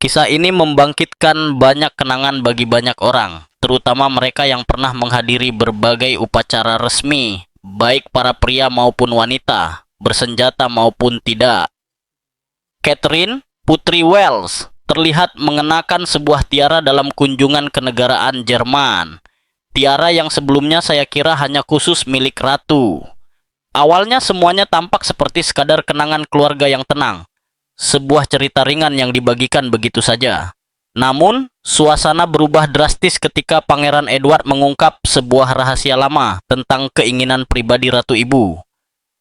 Kisah ini membangkitkan banyak kenangan bagi banyak orang, terutama mereka yang pernah menghadiri berbagai upacara resmi, baik para pria maupun wanita, bersenjata maupun tidak. Catherine, Putri Wales, terlihat mengenakan sebuah tiara dalam kunjungan kenegaraan Jerman. Tiara yang sebelumnya saya kira hanya khusus milik ratu. Awalnya semuanya tampak seperti sekadar kenangan keluarga yang tenang. Sebuah cerita ringan yang dibagikan begitu saja. Namun, suasana berubah drastis ketika Pangeran Edward mengungkap sebuah rahasia lama tentang keinginan pribadi Ratu Ibu.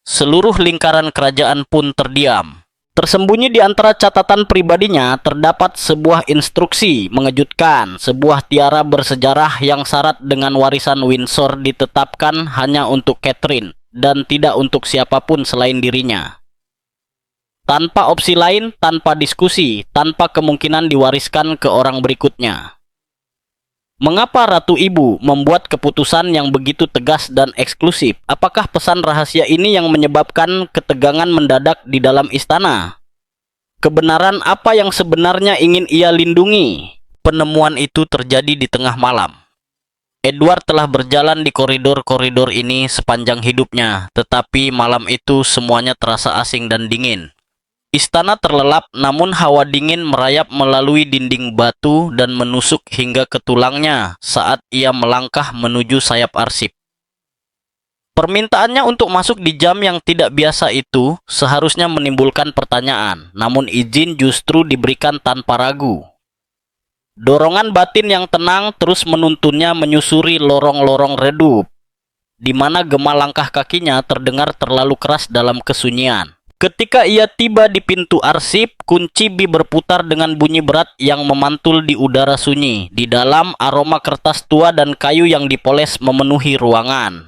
Seluruh lingkaran kerajaan pun terdiam. Tersembunyi di antara catatan pribadinya terdapat sebuah instruksi mengejutkan. Sebuah tiara bersejarah yang syarat dengan warisan Windsor ditetapkan hanya untuk Catherine dan tidak untuk siapapun selain dirinya. Tanpa opsi lain, tanpa diskusi, tanpa kemungkinan diwariskan ke orang berikutnya. Mengapa Ratu Ibu membuat keputusan yang begitu tegas dan eksklusif? Apakah pesan rahasia ini yang menyebabkan ketegangan mendadak di dalam istana? Kebenaran apa yang sebenarnya ingin ia lindungi? Penemuan itu terjadi di tengah malam. Edward telah berjalan di koridor-koridor ini sepanjang hidupnya, tetapi malam itu semuanya terasa asing dan dingin. Istana terlelap, namun hawa dingin merayap melalui dinding batu dan menusuk hingga ke tulangnya saat ia melangkah menuju sayap arsip. Permintaannya untuk masuk di jam yang tidak biasa itu seharusnya menimbulkan pertanyaan, namun izin justru diberikan tanpa ragu. Dorongan batin yang tenang terus menuntunnya menyusuri lorong-lorong redup, di mana gema langkah kakinya terdengar terlalu keras dalam kesunyian. Ketika ia tiba di pintu arsip, kunci berputar dengan bunyi berat yang memantul di udara sunyi. Di dalam, aroma kertas tua dan kayu yang dipoles memenuhi ruangan.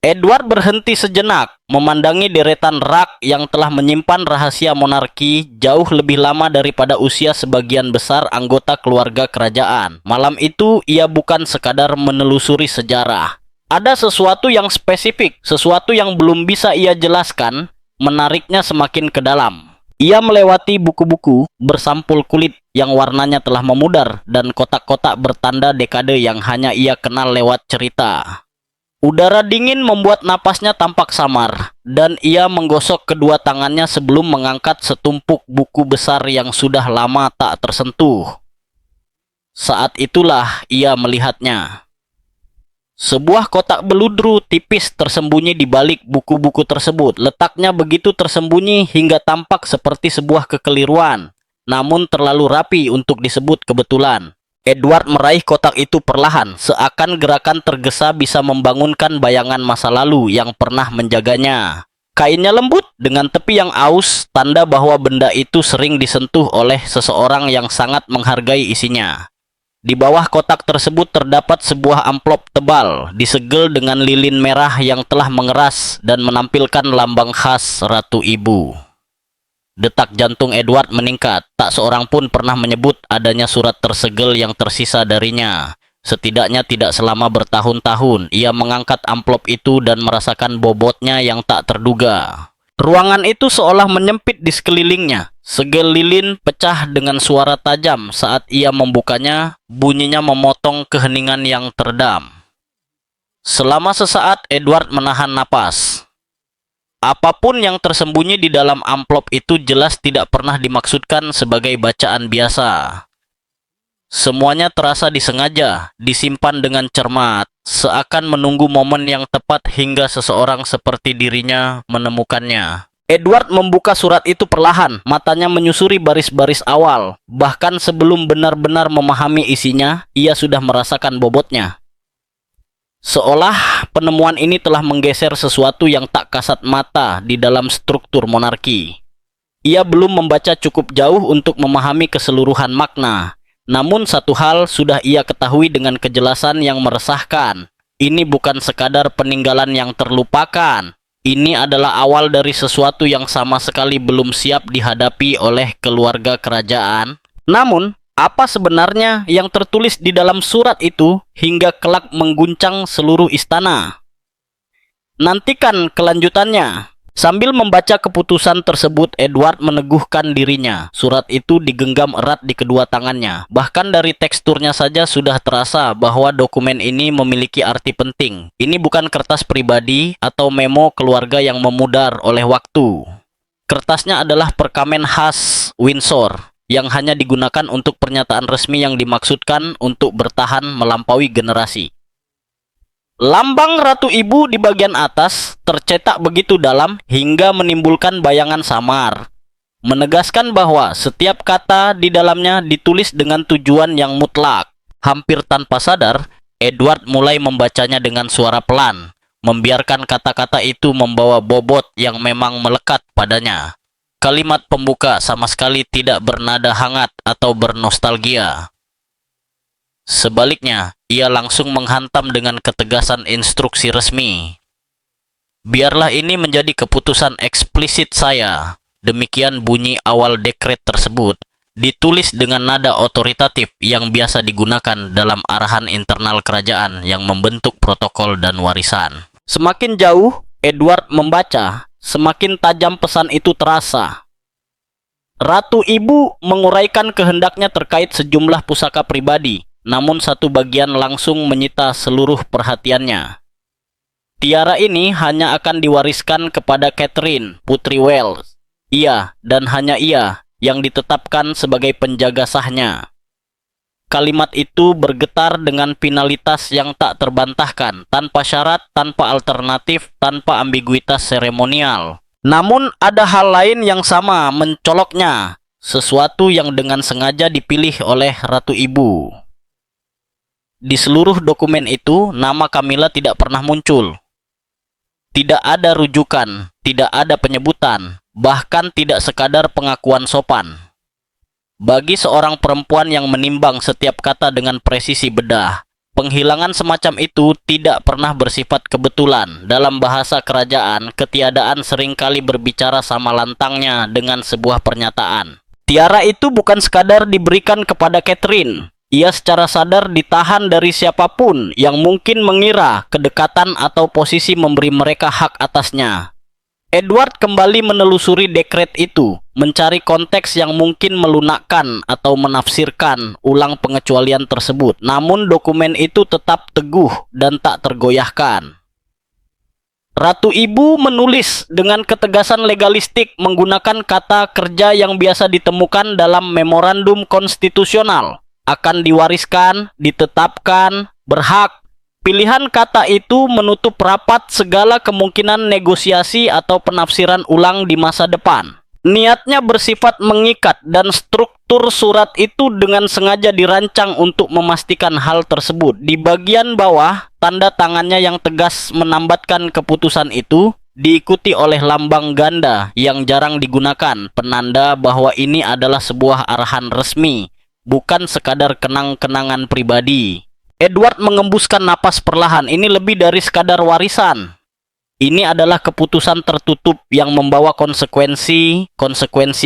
Edward berhenti sejenak, memandangi deretan rak yang telah menyimpan rahasia monarki jauh lebih lama daripada usia sebagian besar anggota keluarga kerajaan. Malam itu, ia bukan sekadar menelusuri sejarah. Ada sesuatu yang spesifik, sesuatu yang belum bisa ia jelaskan, menariknya semakin ke dalam. Ia melewati buku-buku bersampul kulit yang warnanya telah memudar dan kotak-kotak bertanda dekade yang hanya ia kenal lewat cerita. Udara dingin membuat napasnya tampak samar, dan ia menggosok kedua tangannya sebelum mengangkat setumpuk buku besar yang sudah lama tak tersentuh. Saat itulah ia melihatnya. Sebuah kotak beludru tipis tersembunyi di balik buku-buku tersebut. Letaknya begitu tersembunyi hingga tampak seperti sebuah kekeliruan, namun terlalu rapi untuk disebut kebetulan. Edward meraih kotak itu perlahan, seakan gerakan tergesa bisa membangunkan bayangan masa lalu yang pernah menjaganya. Kainnya lembut dengan tepi yang aus, tanda bahwa benda itu sering disentuh oleh seseorang yang sangat menghargai isinya. Di bawah kotak tersebut terdapat sebuah amplop tebal, disegel dengan lilin merah yang telah mengeras dan menampilkan lambang khas Ratu Ibu. Detak jantung Edward meningkat. Tak seorang pun pernah menyebut adanya surat tersegel yang tersisa darinya. Setidaknya tidak selama bertahun-tahun. Ia mengangkat amplop itu dan merasakan bobotnya yang tak terduga. Ruangan itu seolah menyempit di sekelilingnya. Segel lilin pecah dengan suara tajam saat ia membukanya, bunyinya memotong keheningan yang teredam. Selama sesaat, Edward menahan napas. Apapun yang tersembunyi di dalam amplop itu jelas tidak pernah dimaksudkan sebagai bacaan biasa. Semuanya terasa disengaja, disimpan dengan cermat, seakan menunggu momen yang tepat hingga seseorang seperti dirinya menemukannya. Edward membuka surat itu perlahan, matanya menyusuri baris-baris awal. Bahkan sebelum benar-benar memahami isinya, ia sudah merasakan bobotnya. Seolah penemuan ini telah menggeser sesuatu yang tak kasat mata di dalam struktur monarki. Ia belum membaca cukup jauh untuk memahami keseluruhan makna. Namun satu hal sudah ia ketahui dengan kejelasan yang meresahkan. Ini bukan sekadar peninggalan yang terlupakan. Ini adalah awal dari sesuatu yang sama sekali belum siap dihadapi oleh keluarga kerajaan. Namun, apa sebenarnya yang tertulis di dalam surat itu hingga kelak mengguncang seluruh istana? Nantikan kelanjutannya. Sambil membaca keputusan tersebut, Edward meneguhkan dirinya. Surat itu digenggam erat di kedua tangannya. Bahkan dari teksturnya saja sudah terasa bahwa dokumen ini memiliki arti penting. Ini bukan kertas pribadi atau memo keluarga yang memudar oleh waktu. Kertasnya adalah perkamen khas Windsor yang hanya digunakan untuk pernyataan resmi yang dimaksudkan untuk bertahan melampaui generasi. Lambang Ratu Ibu di bagian atas tercetak begitu dalam hingga menimbulkan bayangan samar, menegaskan bahwa setiap kata di dalamnya ditulis dengan tujuan yang mutlak. Hampir tanpa sadar, Edward mulai membacanya dengan suara pelan, membiarkan kata-kata itu membawa bobot yang memang melekat padanya. Kalimat pembuka sama sekali tidak bernada hangat atau bernostalgia. Sebaliknya, ia langsung menghantam dengan ketegasan instruksi resmi. Biarlah ini menjadi keputusan eksplisit saya. Demikian bunyi awal dekret tersebut, ditulis dengan nada otoritatif yang biasa digunakan dalam arahan internal kerajaan yang membentuk protokol dan warisan. Semakin jauh Edward membaca, semakin tajam pesan itu terasa. Ratu Ibu menguraikan kehendaknya terkait sejumlah pusaka pribadi, namun satu bagian langsung menyita seluruh perhatiannya. Tiara ini hanya akan diwariskan kepada Catherine, Putri Wales. Ia dan hanya ia yang ditetapkan sebagai penjaga sahnya. Kalimat itu bergetar dengan finalitas yang tak terbantahkan, tanpa syarat, tanpa alternatif, tanpa ambiguitas seremonial. Namun ada hal lain yang sama mencoloknya, sesuatu yang dengan sengaja dipilih oleh Ratu Ibu. Di seluruh dokumen itu, nama Camilla tidak pernah muncul. Tidak ada rujukan, tidak ada penyebutan, bahkan tidak sekadar pengakuan sopan. Bagi seorang perempuan yang menimbang setiap kata dengan presisi bedah, penghilangan semacam itu tidak pernah bersifat kebetulan. Dalam bahasa kerajaan, ketiadaan seringkali berbicara sama lantangnya dengan sebuah pernyataan. Tiara itu bukan sekadar diberikan kepada Catherine. Ia secara sadar ditahan dari siapapun yang mungkin mengira kedekatan atau posisi memberi mereka hak atasnya. Edward kembali menelusuri dekret itu, mencari konteks yang mungkin melunakkan atau menafsirkan ulang pengecualian tersebut. Namun dokumen itu tetap teguh dan tak tergoyahkan. Ratu Ibu menulis dengan ketegasan legalistik menggunakan kata kerja yang biasa ditemukan dalam memorandum konstitusional. Akan diwariskan, ditetapkan, berhak. Pilihan kata itu menutup rapat segala kemungkinan negosiasi atau penafsiran ulang di masa depan. Niatnya bersifat mengikat dan struktur surat itu dengan sengaja dirancang untuk memastikan hal tersebut. Di bagian bawah, tanda tangannya yang tegas menambatkan keputusan itu, diikuti oleh lambang ganda yang jarang digunakan, penanda bahwa ini adalah sebuah arahan resmi, bukan sekadar kenang-kenangan pribadi. Edward mengembuskan napas perlahan. Ini lebih dari sekadar warisan. Ini adalah keputusan tertutup yang membawa konsekuensi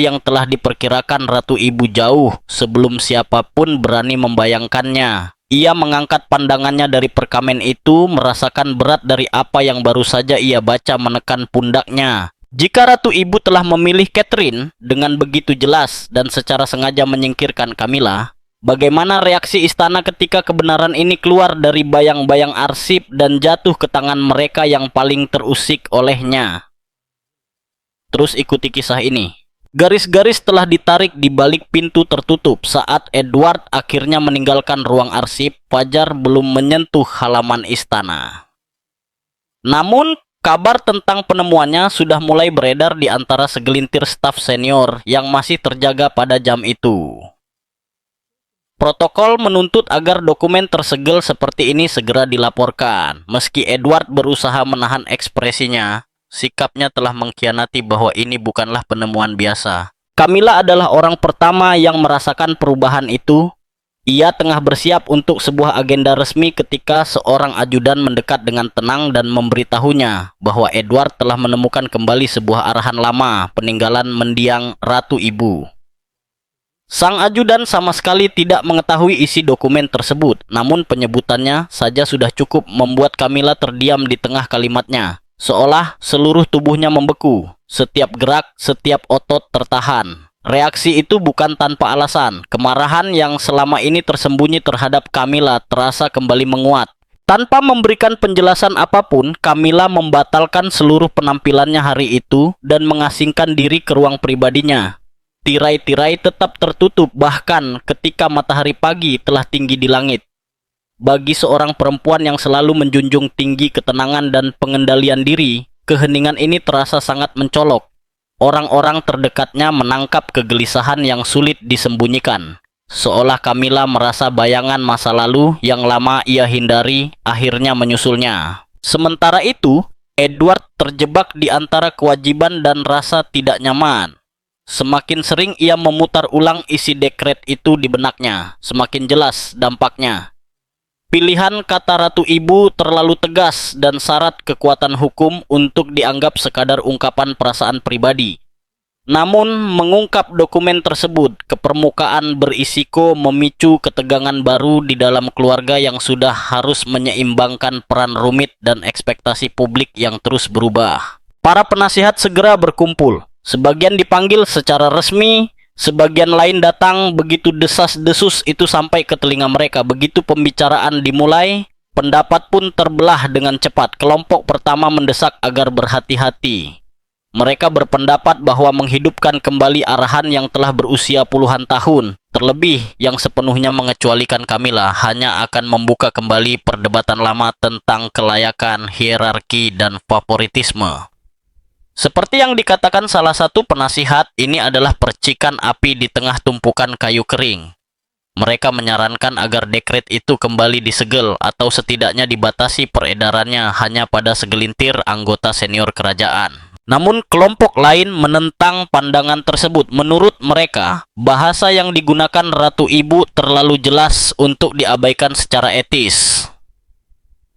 yang telah diperkirakan Ratu Ibu jauh sebelum siapapun berani membayangkannya. Ia mengangkat pandangannya dari perkamen itu, merasakan berat dari apa yang baru saja ia baca menekan pundaknya. Jika Ratu Ibu telah memilih Catherine dengan begitu jelas dan secara sengaja menyingkirkan Camilla, bagaimana reaksi istana ketika kebenaran ini keluar dari bayang-bayang arsip dan jatuh ke tangan mereka yang paling terusik olehnya? Terus ikuti kisah ini. Garis-garis telah ditarik di balik pintu tertutup saat Edward akhirnya meninggalkan ruang arsip. Fajar belum menyentuh halaman istana. Namun, kabar tentang penemuannya sudah mulai beredar di antara segelintir staf senior yang masih terjaga pada jam itu. Protokol menuntut agar dokumen tersegel seperti ini segera dilaporkan. Meski Edward berusaha menahan ekspresinya, sikapnya telah mengkhianati bahwa ini bukanlah penemuan biasa. Camilla adalah orang pertama yang merasakan perubahan itu. Ia tengah bersiap untuk sebuah agenda resmi ketika seorang ajudan mendekat dengan tenang dan memberitahunya bahwa Edward telah menemukan kembali sebuah arahan lama peninggalan mendiang Ratu Ibu. Sang ajudan sama sekali tidak mengetahui isi dokumen tersebut, namun penyebutannya saja sudah cukup membuat Camilla terdiam di tengah kalimatnya. seolah seluruh tubuhnya membeku. Setiap gerak, setiap otot tertahan. Reaksi itu bukan tanpa alasan. Kemarahan yang selama ini tersembunyi terhadap Camilla terasa kembali menguat. Tanpa memberikan penjelasan apapun, Camilla membatalkan seluruh penampilannya hari itu dan mengasingkan diri ke ruang pribadinya. Tirai-tirai tetap tertutup bahkan ketika matahari pagi telah tinggi di langit. Bagi seorang perempuan yang selalu menjunjung tinggi ketenangan dan pengendalian diri, keheningan ini terasa sangat mencolok. Orang-orang terdekatnya menangkap kegelisahan yang sulit disembunyikan. Seolah Camilla merasa bayangan masa lalu yang lama ia hindari akhirnya menyusulnya. Sementara itu, Edward terjebak di antara kewajiban dan rasa tidak nyaman. Semakin sering ia memutar ulang isi dekret itu di benaknya, semakin jelas dampaknya. Pilihan kata Ratu Ibu terlalu tegas dan syarat kekuatan hukum untuk dianggap sekadar ungkapan perasaan pribadi. Namun, mengungkap dokumen tersebut ke permukaan berisiko memicu ketegangan baru di dalam keluarga yang sudah harus menyeimbangkan peran rumit dan ekspektasi publik yang terus berubah. Para penasihat segera berkumpul. Sebagian dipanggil secara resmi, sebagian lain datang begitu desas-desus itu sampai ke telinga mereka. Begitu pembicaraan dimulai, pendapat pun terbelah dengan cepat. Kelompok pertama mendesak agar berhati-hati. Mereka berpendapat bahwa menghidupkan kembali arahan yang telah berusia puluhan tahun, terlebih yang sepenuhnya mengecualikan Camilla, hanya akan membuka kembali perdebatan lama tentang kelayakan, hierarki, dan favoritisme. Seperti yang dikatakan salah satu penasihat, ini adalah percikan api di tengah tumpukan kayu kering. Mereka menyarankan agar dekret itu kembali disegel atau setidaknya dibatasi peredarannya hanya pada segelintir anggota senior kerajaan. Namun kelompok lain menentang pandangan tersebut. Menurut mereka, bahasa yang digunakan Ratu Ibu terlalu jelas untuk diabaikan secara etis.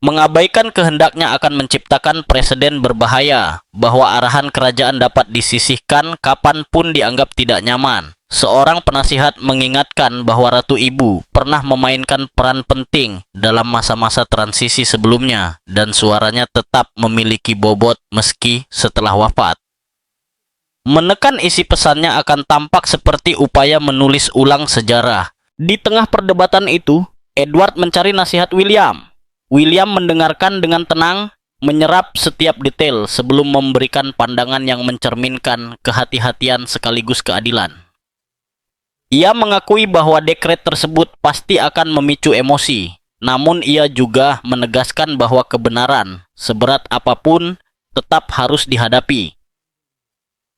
Mengabaikan kehendaknya akan menciptakan preseden berbahaya, bahwa arahan kerajaan dapat disisihkan kapanpun dianggap tidak nyaman. Seorang penasihat mengingatkan bahwa Ratu Ibu pernah memainkan peran penting dalam masa-masa transisi sebelumnya dan suaranya tetap memiliki bobot meski setelah wafat. Menekan isi pesannya akan tampak seperti upaya menulis ulang sejarah. Di tengah perdebatan itu, Edward mencari nasihat William. William mendengarkan dengan tenang, menyerap setiap detail sebelum memberikan pandangan yang mencerminkan kehati-hatian sekaligus keadilan. Ia mengakui bahwa dekret tersebut pasti akan memicu emosi, namun ia juga menegaskan bahwa kebenaran, seberat apapun, tetap harus dihadapi.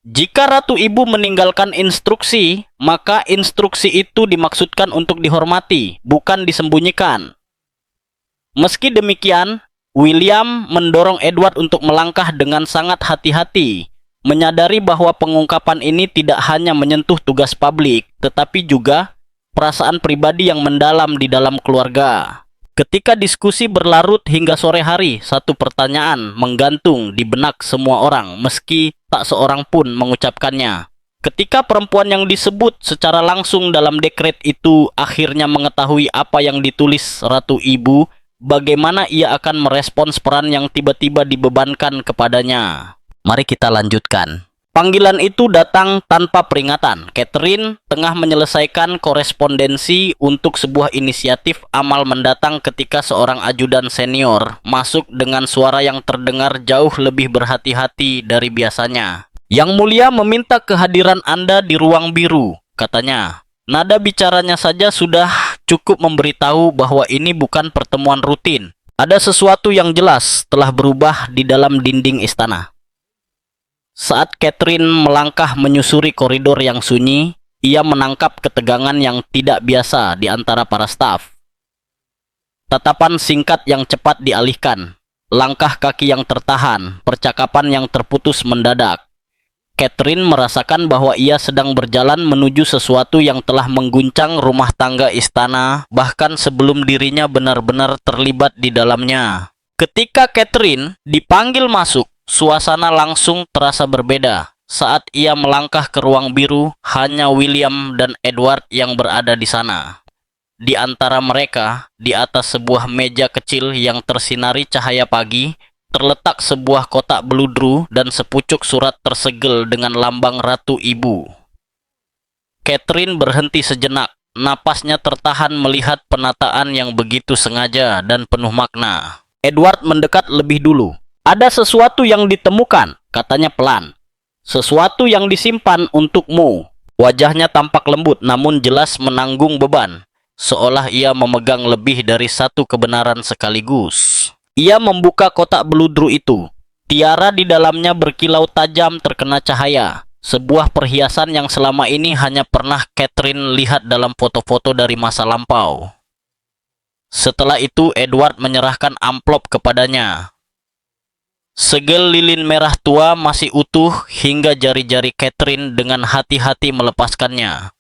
Jika Ratu Ibu meninggalkan instruksi, maka instruksi itu dimaksudkan untuk dihormati, bukan disembunyikan. Meski demikian, William mendorong Edward untuk melangkah dengan sangat hati-hati, menyadari bahwa pengungkapan ini tidak hanya menyentuh tugas publik, tetapi juga perasaan pribadi yang mendalam di dalam keluarga. Ketika diskusi berlarut hingga sore hari, satu pertanyaan menggantung di benak semua orang, meski tak seorang pun mengucapkannya. Ketika perempuan yang disebut secara langsung dalam dekret itu akhirnya mengetahui apa yang ditulis Ratu Ibu, bagaimana ia akan merespons peran yang tiba-tiba dibebankan kepadanya? Mari kita lanjutkan. Panggilan itu datang tanpa peringatan. Catherine tengah menyelesaikan korespondensi untuk sebuah inisiatif amal mendatang ketika seorang ajudan senior masuk dengan suara yang terdengar jauh lebih berhati-hati dari biasanya. Yang mulia meminta kehadiran Anda di ruang biru, katanya. Nada bicaranya saja sudah cukup memberitahu bahwa ini bukan pertemuan rutin. Ada sesuatu yang jelas telah berubah di dalam dinding istana. Saat Catherine melangkah menyusuri koridor yang sunyi, ia menangkap ketegangan yang tidak biasa di antara para staf. Tatapan singkat yang cepat dialihkan, langkah kaki yang tertahan, percakapan yang terputus mendadak. Catherine merasakan bahwa ia sedang berjalan menuju sesuatu yang telah mengguncang rumah tangga istana, bahkan sebelum dirinya benar-benar terlibat di dalamnya. Ketika Catherine dipanggil masuk, suasana langsung terasa berbeda. Saat ia melangkah ke ruang biru, hanya William dan Edward yang berada di sana. Di antara mereka, di atas sebuah meja kecil yang tersinari cahaya pagi, terletak sebuah kotak beludru dan sepucuk surat tersegel dengan lambang Ratu Ibu. Catherine berhenti sejenak. Napasnya tertahan melihat penataan yang begitu sengaja dan penuh makna. Edward mendekat lebih dulu. "Ada sesuatu yang ditemukan," katanya pelan. "Sesuatu yang disimpan untukmu." Wajahnya tampak lembut namun jelas menanggung beban, seolah ia memegang lebih dari satu kebenaran sekaligus. Ia membuka kotak beludru itu. Tiara di dalamnya berkilau tajam terkena cahaya. Sebuah perhiasan yang selama ini hanya pernah Catherine lihat dalam foto-foto dari masa lampau. Setelah itu, Edward menyerahkan amplop kepadanya. Segel lilin merah tua masih utuh hingga jari-jari Catherine dengan hati-hati melepaskannya.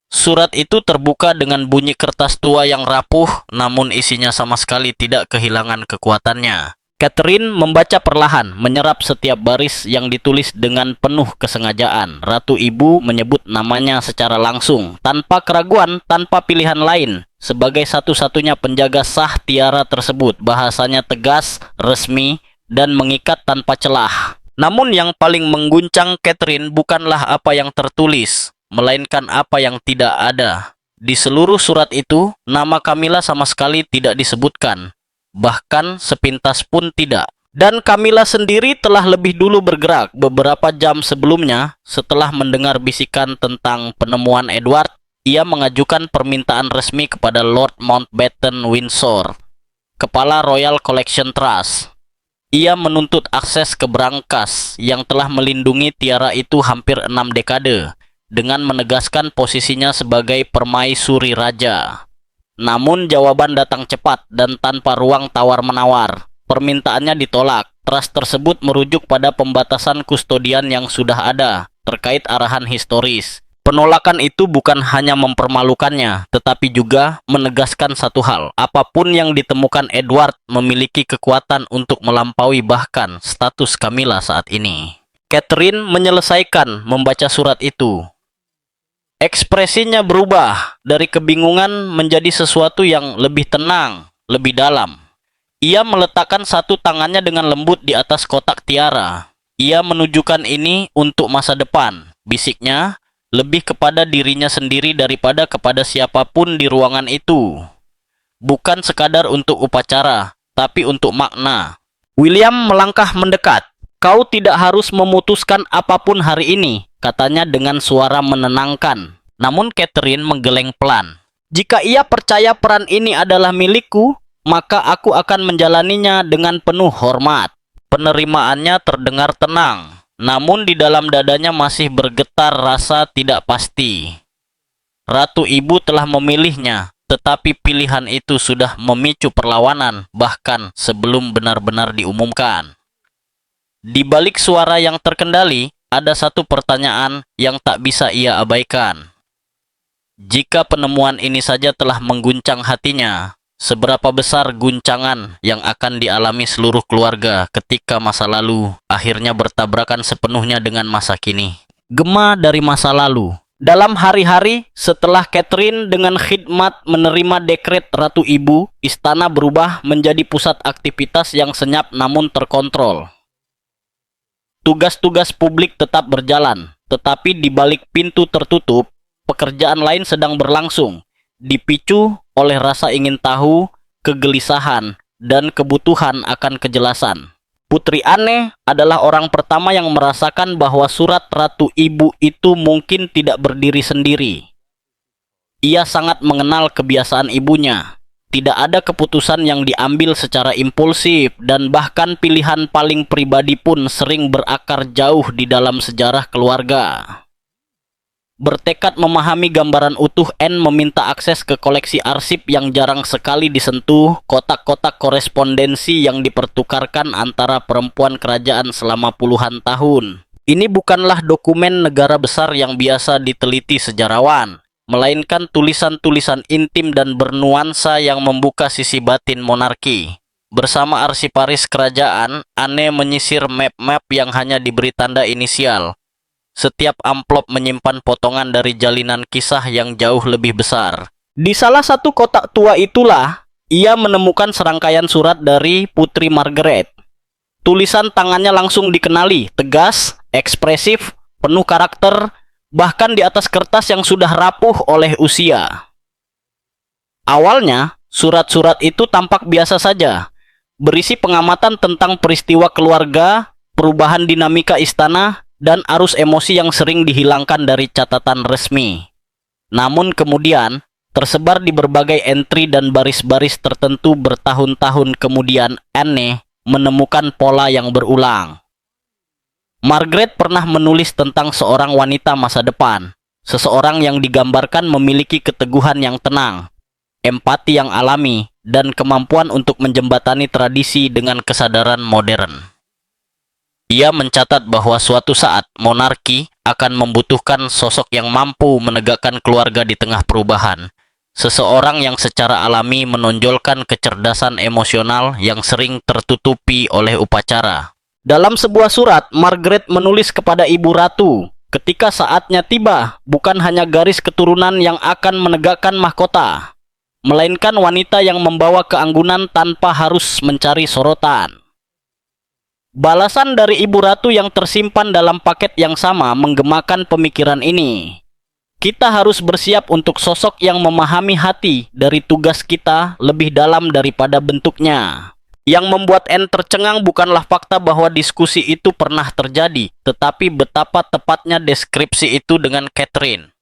Surat itu terbuka dengan bunyi kertas tua yang rapuh, namun isinya sama sekali tidak kehilangan kekuatannya. Catherine membaca perlahan, menyerap setiap baris yang ditulis dengan penuh kesengajaan. Ratu Ibu menyebut namanya secara langsung, tanpa keraguan, tanpa pilihan lain. Sebagai satu-satunya penjaga sah tiara tersebut, bahasanya tegas, resmi, dan mengikat tanpa celah. Namun yang paling mengguncang Catherine bukanlah apa yang tertulis, melainkan apa yang tidak ada. Di seluruh surat itu, nama Camilla sama sekali tidak disebutkan. Bahkan sepintas pun tidak. Dan Camilla sendiri telah lebih dulu bergerak beberapa jam sebelumnya. Setelah mendengar bisikan tentang penemuan Edward, ia mengajukan permintaan resmi kepada Lord Mountbatten Windsor, Kepala Royal Collection Trust. Ia menuntut akses ke berangkas yang telah melindungi tiara itu hampir 6 dekade, dengan menegaskan posisinya sebagai permaisuri raja. Namun jawaban datang cepat dan tanpa ruang tawar-menawar. Permintaannya ditolak. Trust tersebut merujuk pada pembatasan kustodian yang sudah ada terkait arahan historis. Penolakan itu bukan hanya mempermalukannya, tetapi juga menegaskan satu hal. Apapun yang ditemukan Edward memiliki kekuatan untuk melampaui bahkan status Camilla saat ini. Catherine menyelesaikan membaca surat itu. Ekspresinya berubah dari kebingungan menjadi sesuatu yang lebih tenang, lebih dalam. Ia meletakkan satu tangannya dengan lembut di atas kotak tiara. Ia menunjukkan ini untuk masa depan, bisiknya, lebih kepada dirinya sendiri daripada kepada siapapun di ruangan itu. Bukan sekadar untuk upacara, tapi untuk makna. William melangkah mendekat. "Kau tidak harus memutuskan apapun hari ini," katanya dengan suara menenangkan. Namun Catherine menggeleng pelan. "Jika ia percaya peran ini adalah milikku, maka aku akan menjalaninya dengan penuh hormat." Penerimaannya terdengar tenang, namun di dalam dadanya masih bergetar rasa tidak pasti. Ratu Ibu telah memilihnya, tetapi pilihan itu sudah memicu perlawanan, bahkan sebelum benar-benar diumumkan. Di balik suara yang terkendali, ada satu pertanyaan yang tak bisa ia abaikan. Jika penemuan ini saja telah mengguncang hatinya, seberapa besar guncangan yang akan dialami seluruh keluarga ketika masa lalu akhirnya bertabrakan sepenuhnya dengan masa kini. Gema dari masa lalu. Dalam hari-hari setelah Catherine dengan khidmat menerima dekret Ratu Ibu, istana berubah menjadi pusat aktivitas yang senyap namun terkontrol. Tugas-tugas publik tetap berjalan, tetapi di balik pintu tertutup, pekerjaan lain sedang berlangsung, dipicu oleh rasa ingin tahu, kegelisahan, dan kebutuhan akan kejelasan. Putri Anne adalah orang pertama yang merasakan bahwa surat Ratu Ibu itu mungkin tidak berdiri sendiri. Ia sangat mengenal kebiasaan ibunya. Tidak ada keputusan yang diambil secara impulsif, dan bahkan pilihan paling pribadi pun sering berakar jauh di dalam sejarah keluarga. Bertekad memahami gambaran utuh, Anne meminta akses ke koleksi arsip yang jarang sekali disentuh, kotak-kotak korespondensi yang dipertukarkan antara perempuan kerajaan selama puluhan tahun. Ini bukanlah dokumen negara besar yang biasa diteliti sejarawan, melainkan tulisan-tulisan intim dan bernuansa yang membuka sisi batin monarki. Bersama arsiparis kerajaan, Anne menyisir map-map yang hanya diberi tanda inisial. Setiap amplop menyimpan potongan dari jalinan kisah yang jauh lebih besar. Di salah satu kotak tua itulah, ia menemukan serangkaian surat dari Putri Margaret. Tulisan tangannya langsung dikenali, tegas, ekspresif, penuh karakter, bahkan di atas kertas yang sudah rapuh oleh usia. Awalnya, surat-surat itu tampak biasa saja, berisi pengamatan tentang peristiwa keluarga, perubahan dinamika istana, dan arus emosi yang sering dihilangkan dari catatan resmi. Namun kemudian, tersebar di berbagai entry dan baris-baris tertentu bertahun-tahun kemudian, Anne menemukan pola yang berulang. Margaret pernah menulis tentang seorang wanita masa depan, seseorang yang digambarkan memiliki keteguhan yang tenang, empati yang alami, dan kemampuan untuk menjembatani tradisi dengan kesadaran modern. Ia mencatat bahwa suatu saat monarki akan membutuhkan sosok yang mampu menegakkan keluarga di tengah perubahan, seseorang yang secara alami menonjolkan kecerdasan emosional yang sering tertutupi oleh upacara. Dalam sebuah surat, Margaret menulis kepada Ibu Ratu, ketika saatnya tiba, bukan hanya garis keturunan yang akan menegakkan mahkota, melainkan wanita yang membawa keanggunan tanpa harus mencari sorotan. Balasan dari Ibu Ratu yang tersimpan dalam paket yang sama menggemakan pemikiran ini. Kita harus bersiap untuk sosok yang memahami hati dari tugas kita lebih dalam daripada bentuknya. Yang membuat Anne tercengang bukanlah fakta bahwa diskusi itu pernah terjadi, tetapi betapa tepatnya deskripsi itu dengan Catherine.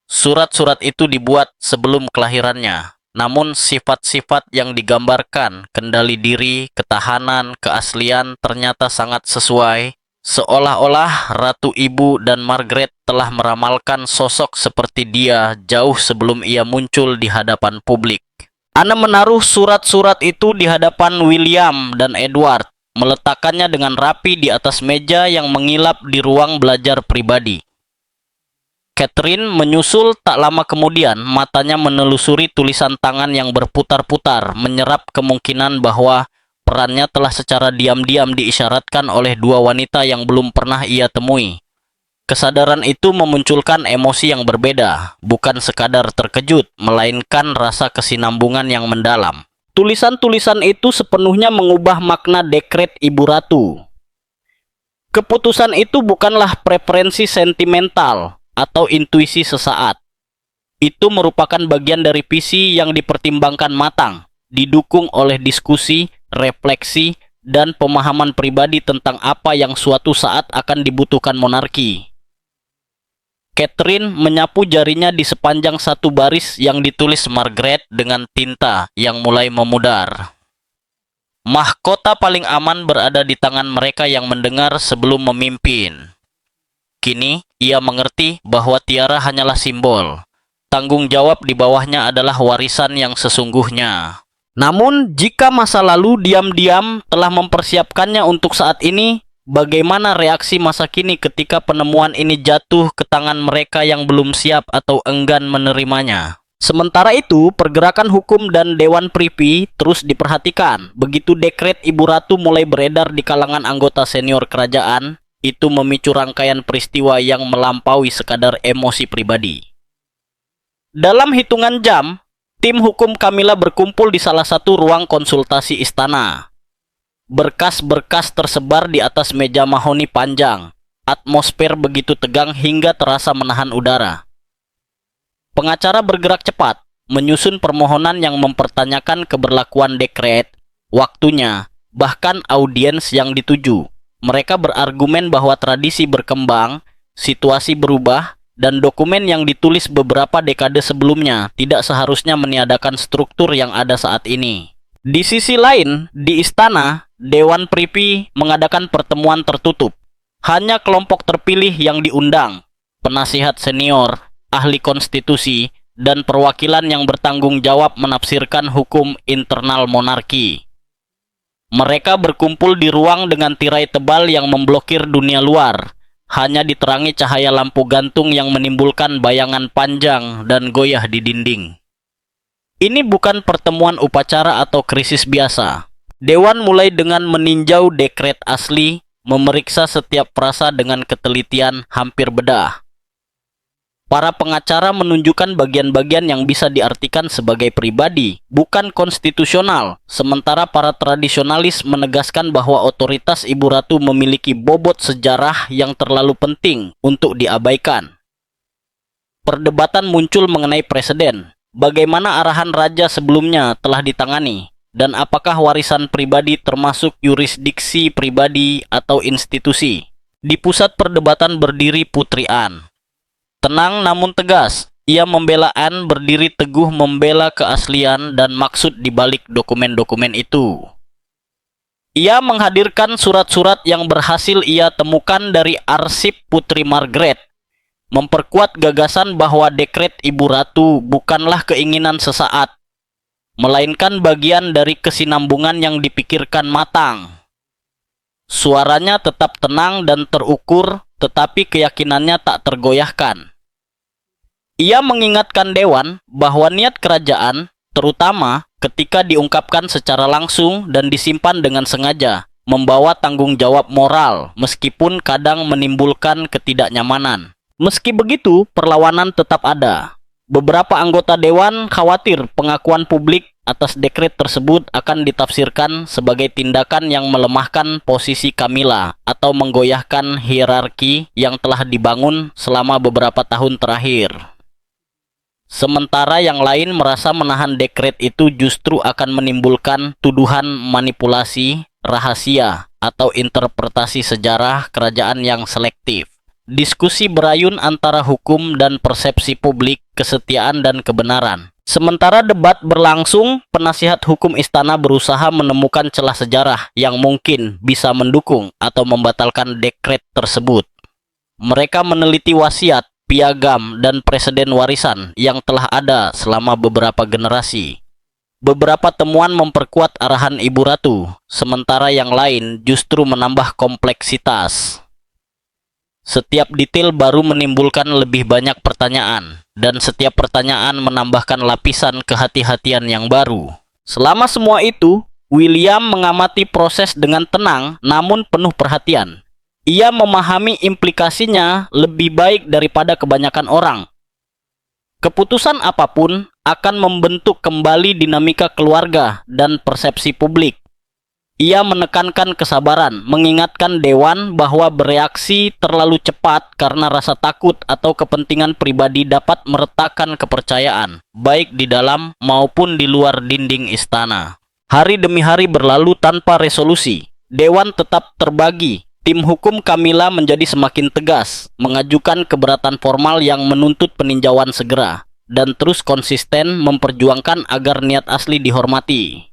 Surat-surat itu dibuat sebelum kelahirannya. Namun sifat-sifat yang digambarkan, kendali diri, ketahanan, keaslian ternyata sangat sesuai, seolah-olah Ratu Ibu dan Margaret telah meramalkan sosok seperti dia jauh sebelum ia muncul di hadapan publik. Anne menaruh surat-surat itu di hadapan William dan Edward, meletakkannya dengan rapi di atas meja yang mengilap di ruang belajar pribadi. Catherine menyusul tak lama kemudian, matanya menelusuri tulisan tangan yang berputar-putar, menyerap kemungkinan bahwa perannya telah secara diam-diam diisyaratkan oleh dua wanita yang belum pernah ia temui. Kesadaran itu memunculkan emosi yang berbeda, bukan sekadar terkejut, melainkan rasa kesinambungan yang mendalam. Tulisan-tulisan itu sepenuhnya mengubah makna dekret Ibu Ratu. Keputusan itu bukanlah preferensi sentimental atau intuisi sesaat. Itu merupakan bagian dari visi yang dipertimbangkan matang, didukung oleh diskusi, refleksi, dan pemahaman pribadi tentang apa yang suatu saat akan dibutuhkan monarki. Catherine menyapu jarinya di sepanjang satu baris yang ditulis Margaret dengan tinta yang mulai memudar. Mahkota paling aman berada di tangan mereka yang mendengar sebelum memimpin. Kini, ia mengerti bahwa tiara hanyalah simbol. Tanggung jawab di bawahnya adalah warisan yang sesungguhnya. Namun, jika masa lalu diam-diam telah mempersiapkannya untuk saat ini, bagaimana reaksi masa kini ketika penemuan ini jatuh ke tangan mereka yang belum siap atau enggan menerimanya? Sementara itu, pergerakan hukum dan Dewan Privy terus diperhatikan. Begitu dekret Ibu Ratu mulai beredar di kalangan anggota senior kerajaan, itu memicu rangkaian peristiwa yang melampaui sekadar emosi pribadi. Dalam hitungan jam, tim hukum Camilla berkumpul di salah satu ruang konsultasi istana. Berkas-berkas tersebar di atas meja mahoni panjang. Atmosfer begitu tegang hingga terasa menahan udara. Pengacara bergerak cepat, menyusun permohonan yang mempertanyakan keberlakuan dekret, waktunya, bahkan audiens yang dituju. Mereka berargumen bahwa tradisi berkembang, situasi berubah, dan dokumen yang ditulis beberapa dekade sebelumnya tidak seharusnya meniadakan struktur yang ada saat ini. Di sisi lain, di istana, Dewan Privy mengadakan pertemuan tertutup. Hanya kelompok terpilih yang diundang, penasihat senior, ahli konstitusi, dan perwakilan yang bertanggung jawab menafsirkan hukum internal monarki. Mereka berkumpul di ruang dengan tirai tebal yang memblokir dunia luar, hanya diterangi cahaya lampu gantung yang menimbulkan bayangan panjang dan goyah di dinding. Ini bukan pertemuan upacara atau krisis biasa. Dewan mulai dengan meninjau dekret asli, memeriksa setiap frasa dengan ketelitian hampir bedah. Para pengacara menunjukkan bagian-bagian yang bisa diartikan sebagai pribadi, bukan konstitusional. Sementara para tradisionalis menegaskan bahwa otoritas Ibu Ratu memiliki bobot sejarah yang terlalu penting untuk diabaikan. Perdebatan muncul mengenai presiden. Bagaimana arahan raja sebelumnya telah ditangani, dan apakah warisan pribadi termasuk yurisdiksi pribadi atau institusi? Di pusat perdebatan berdiri Putri Anne. Tenang namun tegas, ia membela Anne, berdiri teguh membela keaslian dan maksud di balik dokumen-dokumen itu. Ia menghadirkan surat-surat yang berhasil ia temukan dari arsip Putri Margaret, memperkuat gagasan bahwa dekret Ibu Ratu bukanlah keinginan sesaat, melainkan bagian dari kesinambungan yang dipikirkan matang. Suaranya tetap tenang dan terukur, tetapi keyakinannya tak tergoyahkan. Ia mengingatkan Dewan bahwa niat kerajaan, terutama ketika diungkapkan secara langsung dan disimpan dengan sengaja, membawa tanggung jawab moral, meskipun kadang menimbulkan ketidaknyamanan. Meski begitu, perlawanan tetap ada. Beberapa anggota Dewan khawatir pengakuan publik atas dekret tersebut akan ditafsirkan sebagai tindakan yang melemahkan posisi Camilla atau menggoyahkan hierarki yang telah dibangun selama beberapa tahun terakhir. Sementara yang lain merasa menahan dekret itu justru akan menimbulkan tuduhan manipulasi, rahasia, atau interpretasi sejarah kerajaan yang selektif. Diskusi berayun antara hukum dan persepsi publik, kesetiaan dan kebenaran. Sementara debat berlangsung, penasihat hukum istana berusaha menemukan celah sejarah yang mungkin bisa mendukung atau membatalkan dekret tersebut. Mereka meneliti wasiat, piagam, dan preseden warisan yang telah ada selama beberapa generasi. Beberapa temuan memperkuat arahan Ibu Ratu, sementara yang lain justru menambah kompleksitas. Setiap detail baru menimbulkan lebih banyak pertanyaan, dan setiap pertanyaan menambahkan lapisan kehati-hatian yang baru. Selama semua itu, William mengamati proses dengan tenang namun penuh perhatian. Ia memahami implikasinya lebih baik daripada kebanyakan orang. Keputusan apapun akan membentuk kembali dinamika keluarga dan persepsi publik. Ia menekankan kesabaran, mengingatkan Dewan bahwa bereaksi terlalu cepat karena rasa takut atau kepentingan pribadi dapat meretakkan kepercayaan, baik di dalam maupun di luar dinding istana. Hari demi hari berlalu tanpa resolusi. Dewan tetap terbagi. Tim hukum Camilla menjadi semakin tegas, mengajukan keberatan formal yang menuntut peninjauan segera, dan terus konsisten memperjuangkan agar niat asli dihormati.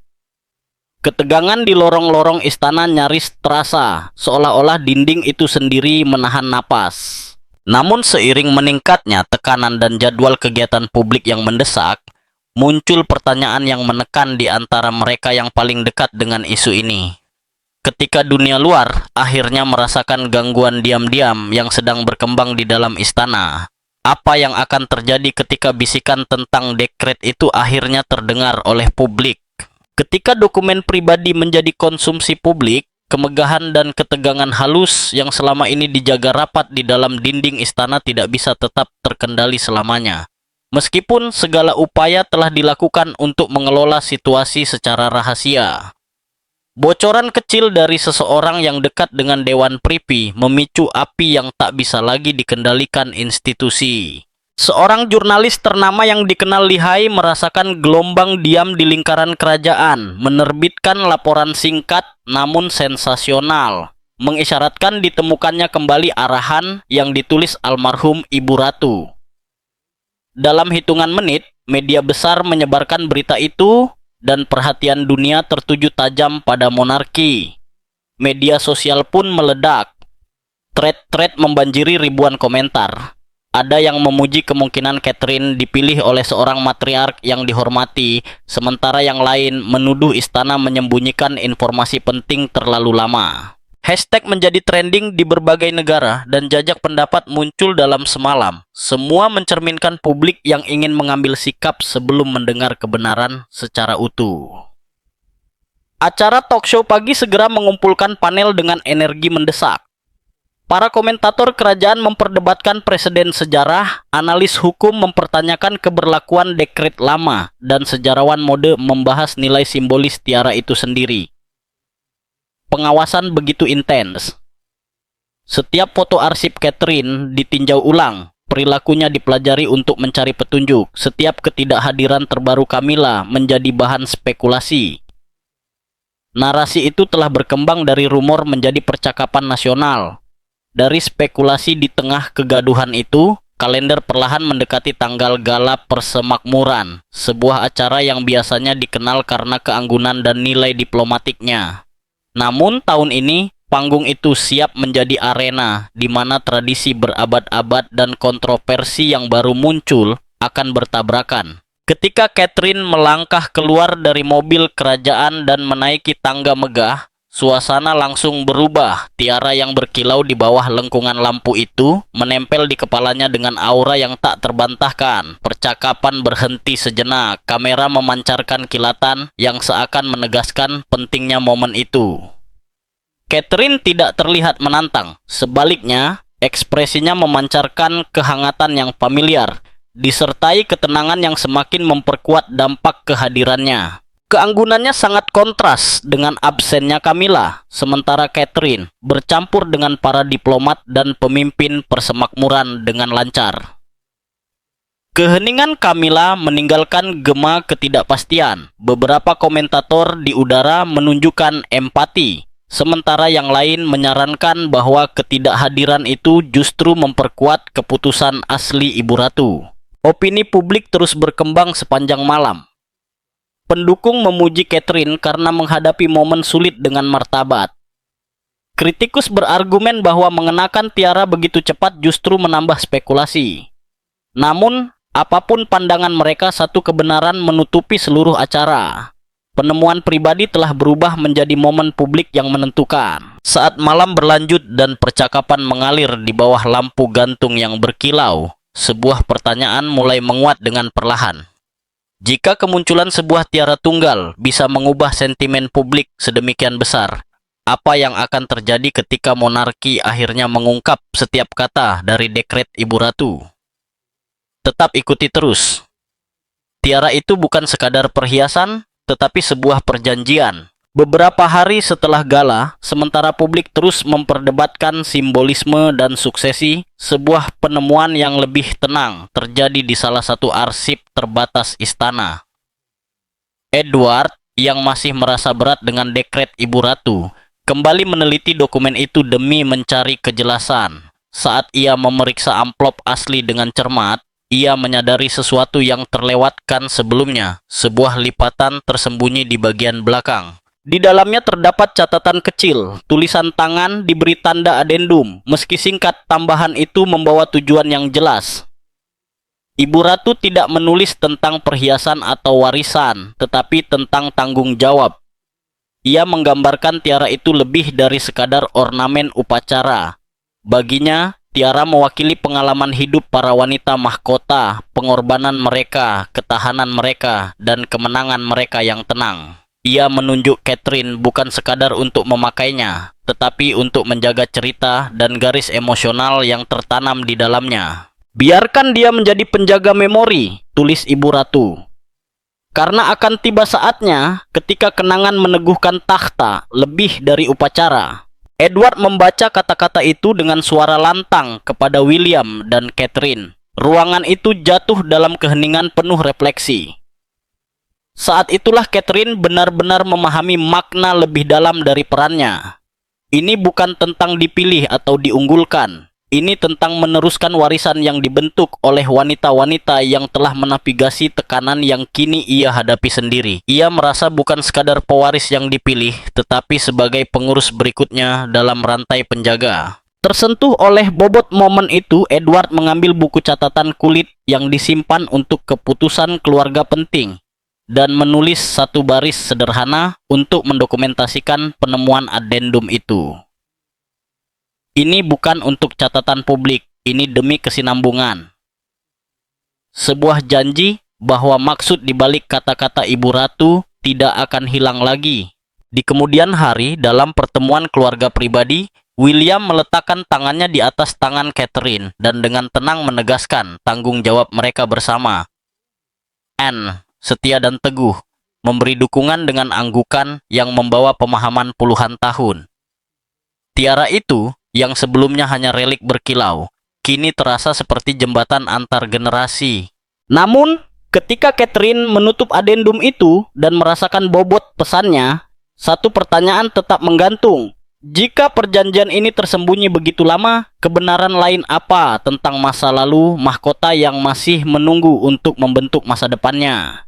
Ketegangan di lorong-lorong istana nyaris terasa, seolah-olah dinding itu sendiri menahan napas. Namun seiring meningkatnya tekanan dan jadwal kegiatan publik yang mendesak, muncul pertanyaan yang menekan di antara mereka yang paling dekat dengan isu ini. Ketika dunia luar akhirnya merasakan gangguan diam-diam yang sedang berkembang di dalam istana, apa yang akan terjadi ketika bisikan tentang dekret itu akhirnya terdengar oleh publik? Ketika dokumen pribadi menjadi konsumsi publik, kemegahan dan ketegangan halus yang selama ini dijaga rapat di dalam dinding istana tidak bisa tetap terkendali selamanya. Meskipun segala upaya telah dilakukan untuk mengelola situasi secara rahasia. Bocoran kecil dari seseorang yang dekat dengan Dewan Privy memicu api yang tak bisa lagi dikendalikan institusi. Seorang jurnalis ternama yang dikenal lihai merasakan gelombang diam di lingkaran kerajaan, menerbitkan laporan singkat namun sensasional, mengisyaratkan ditemukannya kembali arahan yang ditulis almarhum Ibu Ratu. Dalam hitungan menit, media besar menyebarkan berita itu dan perhatian dunia tertuju tajam pada monarki. Media sosial pun meledak. Thread-thread membanjiri ribuan komentar. Ada yang memuji kemungkinan Catherine dipilih oleh seorang matriark yang dihormati, sementara yang lain menuduh istana menyembunyikan informasi penting terlalu lama. Hashtag menjadi trending di berbagai negara dan jajak pendapat muncul dalam semalam. Semua mencerminkan publik yang ingin mengambil sikap sebelum mendengar kebenaran secara utuh. Acara talk show pagi segera mengumpulkan panel dengan energi mendesak. Para komentator kerajaan memperdebatkan preseden sejarah, analis hukum mempertanyakan keberlakuan dekret lama, dan sejarawan mode membahas nilai simbolis tiara itu sendiri. Pengawasan begitu intens. Setiap foto arsip Catherine ditinjau ulang, perilakunya dipelajari untuk mencari petunjuk. Setiap ketidakhadiran terbaru Camilla menjadi bahan spekulasi. Narasi itu telah berkembang dari rumor menjadi percakapan nasional. Dari spekulasi di tengah kegaduhan itu, kalender perlahan mendekati tanggal gala persemakmuran, sebuah acara yang biasanya dikenal karena keanggunan dan nilai diplomatiknya. Namun tahun ini, panggung itu siap menjadi arena di mana tradisi berabad-abad dan kontroversi yang baru muncul akan bertabrakan. Ketika Catherine melangkah keluar dari mobil kerajaan dan menaiki tangga megah, suasana langsung berubah. Tiara yang berkilau di bawah lengkungan lampu itu menempel di kepalanya dengan aura yang tak terbantahkan. Percakapan berhenti sejenak. Kamera memancarkan kilatan yang seakan menegaskan pentingnya momen itu. Catherine tidak terlihat menantang. Sebaliknya, ekspresinya memancarkan kehangatan yang familiar, disertai ketenangan yang semakin memperkuat dampak kehadirannya. Keanggunannya sangat kontras dengan absennya Camilla, sementara Catherine bercampur dengan para diplomat dan pemimpin persemakmuran dengan lancar. Keheningan Camilla meninggalkan gema ketidakpastian. Beberapa komentator di udara menunjukkan empati, sementara yang lain menyarankan bahwa ketidakhadiran itu justru memperkuat keputusan asli Ibu Ratu. Opini publik terus berkembang sepanjang malam. Pendukung memuji Catherine karena menghadapi momen sulit dengan martabat. Kritikus berargumen bahwa mengenakan tiara begitu cepat justru menambah spekulasi. Namun, apapun pandangan mereka, satu kebenaran menutupi seluruh acara. Penemuan pribadi telah berubah menjadi momen publik yang menentukan. Saat malam berlanjut dan percakapan mengalir di bawah lampu gantung yang berkilau, sebuah pertanyaan mulai menguat dengan perlahan. Jika kemunculan sebuah tiara tunggal bisa mengubah sentimen publik sedemikian besar, apa yang akan terjadi ketika monarki akhirnya mengungkap setiap kata dari dekret Ibu Ratu? Tetap ikuti terus. Tiara itu bukan sekadar perhiasan, tetapi sebuah perjanjian. Beberapa hari setelah gala, sementara publik terus memperdebatkan simbolisme dan suksesi, sebuah penemuan yang lebih tenang terjadi di salah satu arsip terbatas istana. Edward, yang masih merasa berat dengan dekret Ibu Ratu, kembali meneliti dokumen itu demi mencari kejelasan. Saat ia memeriksa amplop asli dengan cermat, ia menyadari sesuatu yang terlewatkan sebelumnya, sebuah lipatan tersembunyi di bagian belakang. Di dalamnya terdapat catatan kecil, tulisan tangan diberi tanda adendum. Meski singkat, tambahan itu membawa tujuan yang jelas. Ibu Ratu tidak menulis tentang perhiasan atau warisan, tetapi tentang tanggung jawab. Ia menggambarkan tiara itu lebih dari sekadar ornamen upacara. Baginya, tiara mewakili pengalaman hidup para wanita mahkota, pengorbanan mereka, ketahanan mereka, dan kemenangan mereka yang tenang. Ia menunjuk Catherine bukan sekadar untuk memakainya, tetapi untuk menjaga cerita dan garis emosional yang tertanam di dalamnya. Biarkan dia menjadi penjaga memori, tulis Ibu Ratu. Karena akan tiba saatnya ketika kenangan meneguhkan takhta lebih dari upacara. Edward membaca kata-kata itu dengan suara lantang kepada William dan Catherine. Ruangan itu jatuh dalam keheningan penuh refleksi. Saat itulah Catherine benar-benar memahami makna lebih dalam dari perannya. Ini bukan tentang dipilih atau diunggulkan. Ini tentang meneruskan warisan yang dibentuk oleh wanita-wanita yang telah menavigasi tekanan yang kini ia hadapi sendiri. Ia merasa bukan sekadar pewaris yang dipilih, tetapi sebagai pengurus berikutnya dalam rantai penjaga. Tersentuh oleh bobot momen itu, Edward mengambil buku catatan kulit yang disimpan untuk keputusan keluarga penting dan menulis satu baris sederhana untuk mendokumentasikan penemuan adendum itu. Ini bukan untuk catatan publik, ini demi kesinambungan. Sebuah janji bahwa maksud dibalik kata-kata Ibu Ratu tidak akan hilang lagi. Di kemudian hari, dalam pertemuan keluarga pribadi, William meletakkan tangannya di atas tangan Catherine dan dengan tenang menegaskan tanggung jawab mereka bersama. Anne, setia dan teguh, memberi dukungan dengan anggukan yang membawa pemahaman puluhan tahun. Tiara itu, yang sebelumnya hanya relik berkilau, kini terasa seperti jembatan antar generasi. Namun, ketika Catherine menutup adendum itu dan merasakan bobot pesannya, satu pertanyaan tetap menggantung. Jika perjanjian ini tersembunyi begitu lama, kebenaran lain apa tentang masa lalu mahkota yang masih menunggu untuk membentuk masa depannya?